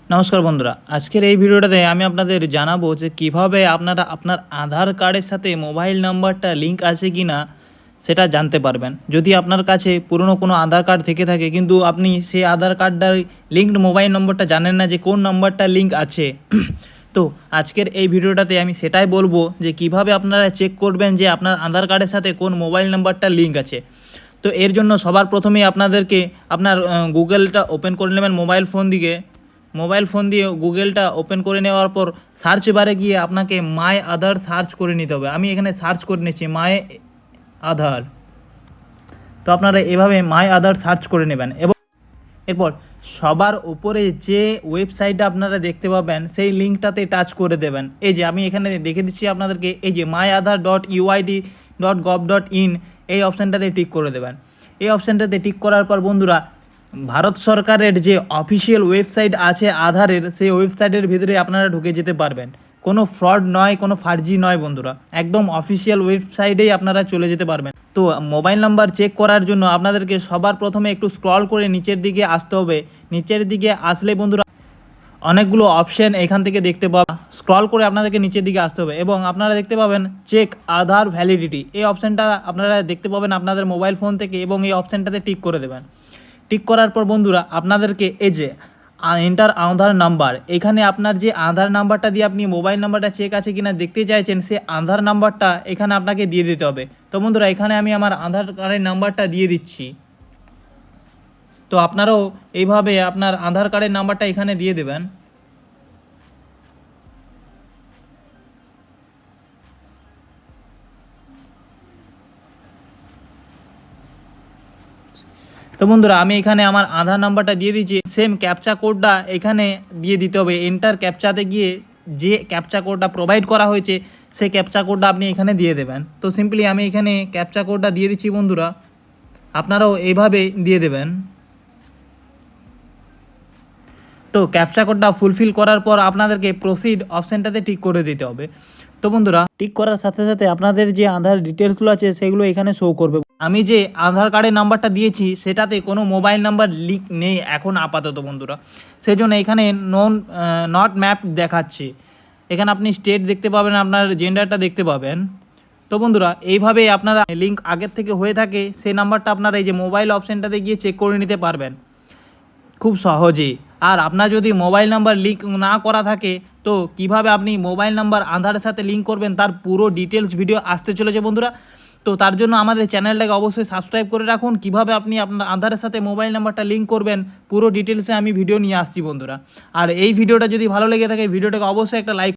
নমস্কার বন্ধুরা, আজকের এই ভিডিওটাতে আমি আপনাদের জানাবো যে কিভাবে আপনারা আপনার আধার কার্ডের সাথে মোবাইল নাম্বারটা লিঙ্ক আছে কি না সেটা জানতে পারবেন। যদি আপনার কাছে পুরনো কোনো আধার কার্ড থেকে থাকে কিন্তু আপনি সেই আধার কার্ডটার লিঙ্কড মোবাইল নম্বরটা জানেন না যে কোন নাম্বারটা লিঙ্ক আছে, তো আজকের এই ভিডিওটাতে আমি সেটাই বলবো যে কিভাবে আপনারা চেক করবেন যে আপনার আধার কার্ডের সাথে কোন মোবাইল নাম্বারটা লিঙ্ক আছে। তো এর জন্য সবার প্রথমেই আপনাদেরকে আপনার গুগলটা ওপেন করে নেবেন মোবাইল ফোন দিয়ে গুগলটা ওপেন করে নেওয়ার পর সার্চ বারে গিয়ে আপনাকে মাই আধার সার্চ করে নিতে হবে। আমি এখানে সার্চ করে নিচ্ছি মাই আধার। তো আপনারা এভাবে মাই আধার সার্চ করে নেবেন এবং এরপর সবার উপরে যে ওয়েবসাইটটা আপনারা দেখতে পাবেন সেই লিঙ্কটাতে টাচ করে দেবেন। এই যে আমি এখানে দেখে দিচ্ছি আপনাদেরকে, এই যে myaadhar.uid.gov.in এই অপশানটাতে টিক করে দেবেন। এই অপশানটাতে টিক করার পর বন্ধুরা ভারত সরকারের যে অফিসিয়াল ওয়েবসাইট আছে আধারের, সেই ওয়েবসাইটের ভিতরে আপনারা ঢুকে যেতে পারবেন। কোনো ফ্রড নয়, কোনো ফার্জি নয় বন্ধুরা, একদম অফিসিয়াল ওয়েবসাইটেই আপনারা চলে যেতে পারবেন। তো মোবাইল নাম্বার চেক করার জন্য আপনাদেরকে সবার প্রথমে একটু স্ক্রল করে নিচের দিকে আসতে হবে। নিচের দিকে আসলে বন্ধুরা অনেকগুলো অপশন এখান থেকে দেখতে পাবেন। স্ক্রল করে আপনাদেরকে নিচের দিকে আসতে হবে এবং আপনারা দেখতে পাবেন চেক আধার ভ্যালিডিটি। এই অপশানটা আপনারা দেখতে পাবেন আপনাদের মোবাইল ফোন থেকে এবং এই অপশানটাতে টিক করে দেবেন। টিক করার পর বন্ধুরা আপনাদেরকে এই যে এন্টার আধার নাম্বার, এখানে আপনার যে আধার নাম্বারটা দিয়ে আপনি মোবাইল নাম্বারটা চেক আছে কিনা দেখতে চাইছেন, সে আধার নাম্বারটা এখানে আপনাকে দিয়ে দিতে হবে। তো বন্ধুরা এখানে আমি আমার আধার কার্ডের নাম্বারটা দিয়ে দিচ্ছি। তো আপনারাও এইভাবে আপনার আধার কার্ডের নাম্বারটা এখানে দিয়ে দেবেন। তো বন্ধুরা আমি এখানে আমার আধার নাম্বারটা দিয়ে দিচ্ছি। সেম ক্যাপচা কোডটা এখানে দিয়ে দিতে হবে। এন্টার ক্যাপচাতে গিয়ে যে ক্যাপচা কোডটা প্রোভাইড করা হয়েছে সেই ক্যাপচা কোডটা আপনি এখানে দিয়ে দেবেন। তো সিম্পলি আমি এখানে ক্যাপচা কোডটা দিয়ে দিচ্ছি বন্ধুরা, আপনারাও এইভাবে দিয়ে দেবেন। তো ক্যাপচা কোডটা ফুলফিল করার পর আপনাদেরকে প্রসিড অপশানটাতে টিক করে দিতে হবে। তো বন্ধুরা টিক করার সাথে সাথে আপনাদের যে আধার ডিটেলসগুলো আছে সেগুলো এখানে শো করবে। আমি যে আধার কার্ডের নাম্বারটা দিয়েছি সেটাতে কোনো মোবাইল নাম্বার লিঙ্ক নেই এখন আপাতত বন্ধুরা, সেই জন্য এখানে নট ম্যাপ দেখাচ্ছে। এখানে আপনি স্টেট দেখতে পাবেন, আপনার জেন্ডারটা দেখতে পাবেন। তো বন্ধুরা এইভাবেই আপনারা লিঙ্ক আগের থেকে হয়ে থাকে সেই নাম্বারটা আপনারা এই যে মোবাইল অপশানটাতে গিয়ে চেক করে নিতে পারবেন খুব সহজেই। আর আপনার যদি মোবাইল নাম্বার লিঙ্ক না করা থাকে তো কিভাবে আপনি মোবাইল নাম্বার আধারের সাথে লিঙ্ক করবেন তার পুরো ডিটেলস ভিডিও আসতে চলেছে বন্ধুরা। তো তার জন্য আমাদের চ্যানেলটাকে অবশ্যই সাবস্ক্রাইব করে রাখুন। কিভাবে আপনি আপনার আধারের সাথে মোবাইল নাম্বারটা লিঙ্ক করবেন পুরো ডিটেলসে আমি ভিডিও নিয়ে আসছি বন্ধুরা। আর এই ভিডিওটা যদি ভালো লেগে থাকে ভিডিওটাকে অবশ্যই একটা লাইক